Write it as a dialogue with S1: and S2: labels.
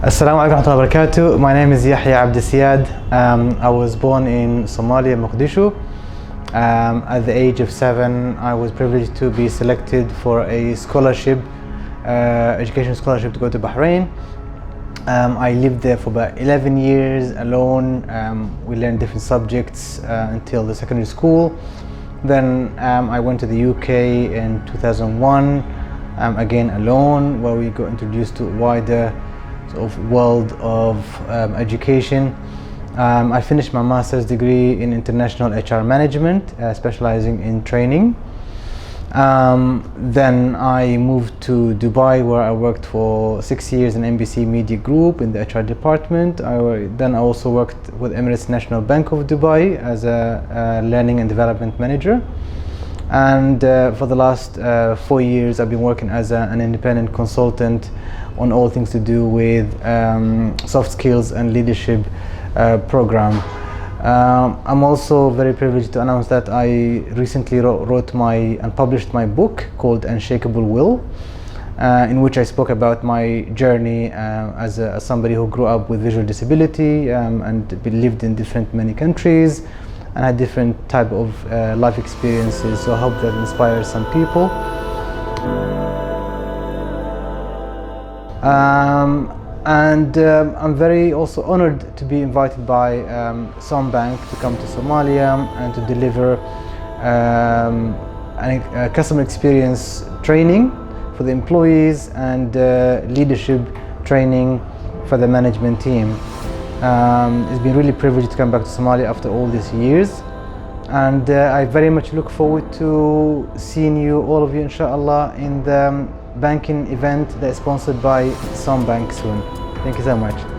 S1: Assalamu alaikum warahmatullahi wabarakatuh. My name is Yahye Abdi Siyad. I was born in Somalia, Mogadishu. At the age of 7, I was privileged to be selected for a scholarship, education scholarship to go to Bahrain. I lived there for about 11 years alone. We learned different subjects until the secondary school. Then I went to the UK in 2001, again alone, where we got introduced to a wider world of education. I finished my master's degree in international HR management, specializing in training. Then I moved to Dubai, where I worked for 6 years in NBC Media Group in the HR department. Then I also worked with Emirates National Bank of Dubai as a learning and development manager. And for the last 4 years, I've been working as an independent consultant on all things to do with soft skills and leadership program. I'm also very privileged to announce that I recently wrote and published my book called Unshakable Will, in which I spoke about my journey as somebody who grew up with visual disability and lived in many countries and had different type of life experiences. So I hope that inspires some people. I'm very also honored to be invited by Bank to come to Somalia and to deliver a customer experience training for the employees and leadership training for the management team. It's been really privileged to come back to Somalia after all these years, and I very much look forward to seeing you, all of you, inshallah, in the banking event that is sponsored by Bank soon. Thank you so much.